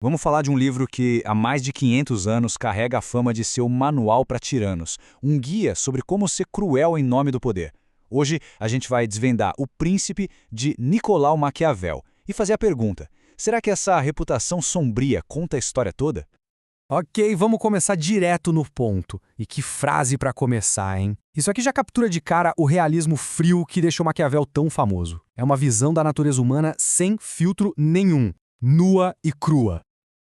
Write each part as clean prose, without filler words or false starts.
Vamos falar de um livro que, há mais de 500 anos, carrega a fama de ser o manual para tiranos, um guia sobre como ser cruel em nome do poder. Hoje, a gente vai desvendar O Príncipe de Nicolau Maquiavel e fazer a pergunta: será que essa reputação sombria conta a história toda? Ok, vamos começar direto no ponto. E que frase para começar, hein? Isso aqui já captura de cara o realismo frio que deixou Maquiavel tão famoso. É uma visão da natureza humana sem filtro nenhum, nua e crua.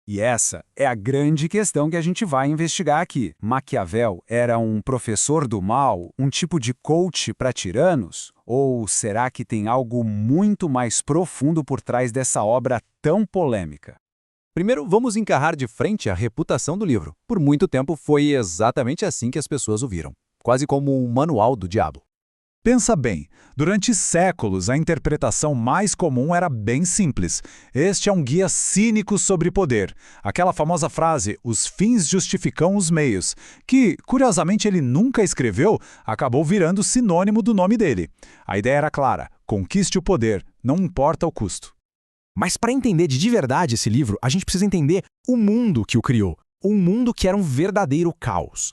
E essa é a grande questão que a gente vai investigar aqui. Maquiavel era um professor do mal, um tipo de coach para tiranos? Ou será que tem algo muito mais profundo por trás dessa obra tão polêmica? Primeiro, vamos encarar de frente a reputação do livro. Por muito tempo foi exatamente assim que as pessoas o viram, quase como um manual do diabo. Pensa bem, durante séculos a interpretação mais comum era bem simples. Este é um guia cínico sobre poder. Aquela famosa frase, os fins justificam os meios, que, curiosamente, ele nunca escreveu, acabou virando sinônimo do nome dele. A ideia era clara, conquiste o poder, não importa o custo. Mas para entender de verdade esse livro, a gente precisa entender o mundo que o criou. Um mundo que era um verdadeiro caos.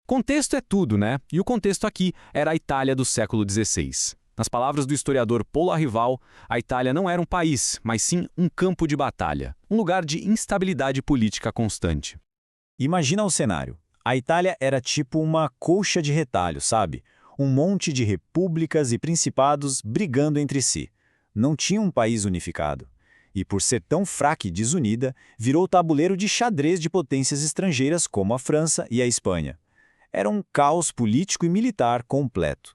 Contexto é tudo, né? E o contexto aqui era a Itália do século XVI. Nas palavras do historiador Paulo Arrival, a Itália não era um país, mas sim um campo de batalha, um lugar de instabilidade política constante. Imagina o cenário. A Itália era tipo uma colcha de retalhos, sabe? Um monte de repúblicas e principados brigando entre si. Não tinha um país unificado. E por ser tão fraca e desunida, virou tabuleiro de xadrez de potências estrangeiras como a França e a Espanha. Era um caos político e militar completo.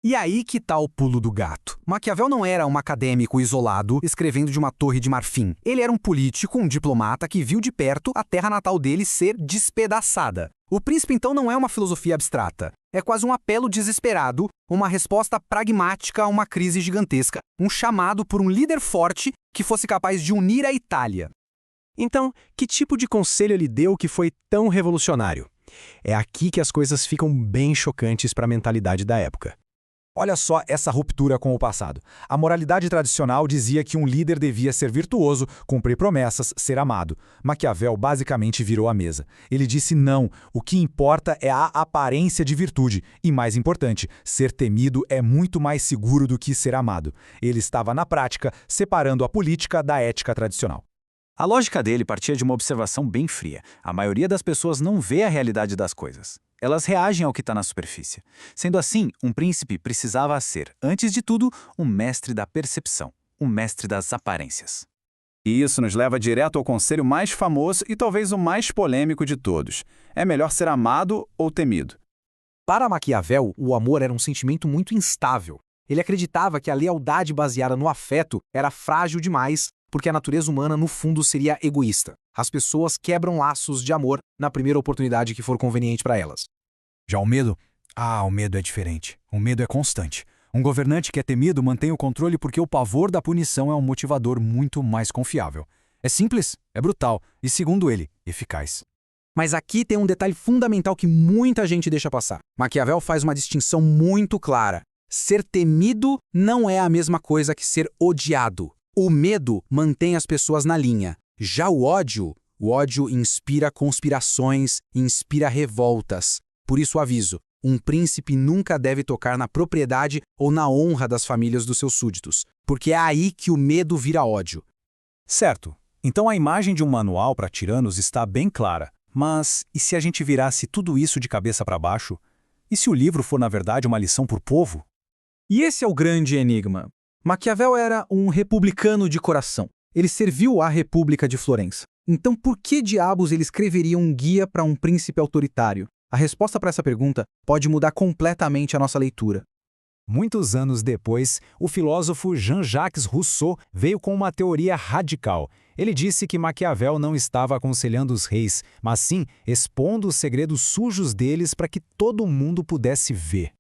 E aí que tá o pulo do gato. Maquiavel não era um acadêmico isolado escrevendo de uma torre de marfim. Ele era um político, um diplomata que viu de perto a terra natal dele ser despedaçada. O Príncipe, então, não é uma filosofia abstrata. É quase um apelo desesperado, uma resposta pragmática a uma crise gigantesca, um chamado por um líder forte que fosse capaz de unir a Itália. Então, que tipo de conselho ele deu que foi tão revolucionário? É aqui que as coisas ficam bem chocantes para a mentalidade da época. Olha só essa ruptura com o passado. A moralidade tradicional dizia que um líder devia ser virtuoso, cumprir promessas, ser amado. Maquiavel basicamente virou a mesa. Ele disse não, o que importa é a aparência de virtude. E mais importante, ser temido é muito mais seguro do que ser amado. Ele estava, na prática, separando a política da ética tradicional. A lógica dele partia de uma observação bem fria. A maioria das pessoas não vê a realidade das coisas. Elas reagem ao que está na superfície. Sendo assim, um príncipe precisava ser, antes de tudo, um mestre da percepção, um mestre das aparências. E isso nos leva direto ao conselho mais famoso e talvez o mais polêmico de todos. É melhor ser amado ou temido? Para Maquiavel, o amor era um sentimento muito instável. Ele acreditava que a lealdade baseada no afeto era frágil demais, porque a natureza humana, no fundo, seria egoísta. As pessoas quebram laços de amor na primeira oportunidade que for conveniente para elas. Já o medo? O medo é diferente. O medo é constante. Um governante que é temido mantém o controle porque o pavor da punição é um motivador muito mais confiável. É simples, é brutal e, segundo ele, eficaz. Mas aqui tem um detalhe fundamental que muita gente deixa passar. Maquiavel faz uma distinção muito clara. Ser temido não é a mesma coisa que ser odiado. O medo mantém as pessoas na linha. Já o ódio inspira conspirações, inspira revoltas. Por isso aviso, um príncipe nunca deve tocar na propriedade ou na honra das famílias dos seus súditos, porque é aí que o medo vira ódio. Certo. Então a imagem de um manual para tiranos está bem clara. Mas e se a gente virasse tudo isso de cabeça para baixo? E se o livro for, na verdade, uma lição para o povo? E esse é o grande enigma. Maquiavel era um republicano de coração. Ele serviu à República de Florença. Então, por que diabos ele escreveria um guia para um príncipe autoritário? A resposta para essa pergunta pode mudar completamente a nossa leitura. Muitos anos depois, o filósofo Jean-Jacques Rousseau veio com uma teoria radical. Ele disse que Maquiavel não estava aconselhando os reis, mas sim expondo os segredos sujos deles para que todo mundo pudesse ver.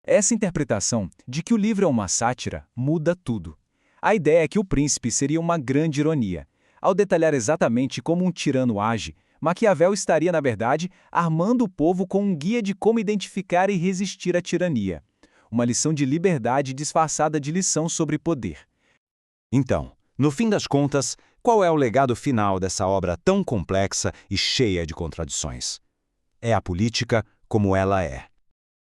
Essa interpretação de que o livro é uma sátira muda tudo. A ideia é que o príncipe seria uma grande ironia. Ao detalhar exatamente como um tirano age, Maquiavel estaria, na verdade, armando o povo com um guia de como identificar e resistir à tirania. Uma lição de liberdade disfarçada de lição sobre poder. Então, no fim das contas, Qual é o legado final dessa obra tão complexa e cheia de contradições? É a política como ela é.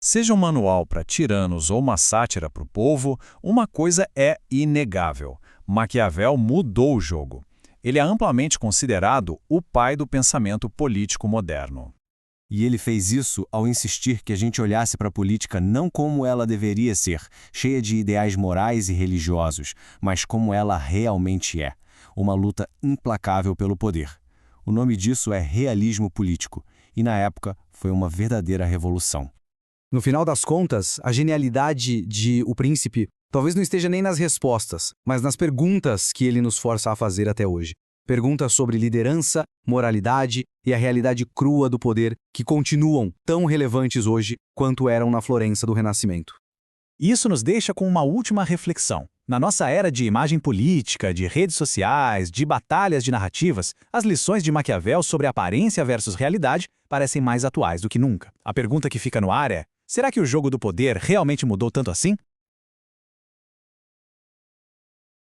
Seja um manual para tiranos ou uma sátira para o povo, uma coisa é inegável: Maquiavel mudou o jogo. Ele é amplamente considerado o pai do pensamento político moderno. E ele fez isso ao insistir que a gente olhasse para a política não como ela deveria ser, cheia de ideais morais e religiosos, mas como ela realmente é, uma luta implacável pelo poder. O nome disso é realismo político, e na época foi uma verdadeira revolução. No final das contas, a genialidade de O Príncipe talvez não esteja nem nas respostas, mas nas perguntas que ele nos força a fazer até hoje. Perguntas sobre liderança, moralidade e a realidade crua do poder que continuam tão relevantes hoje quanto eram na Florença do Renascimento. Isso nos deixa com uma última reflexão. Na nossa era de imagem política, de redes sociais, de batalhas de narrativas, as lições de Maquiavel sobre aparência versus realidade parecem mais atuais do que nunca. A pergunta que fica no ar é: será que o jogo do poder realmente mudou tanto assim?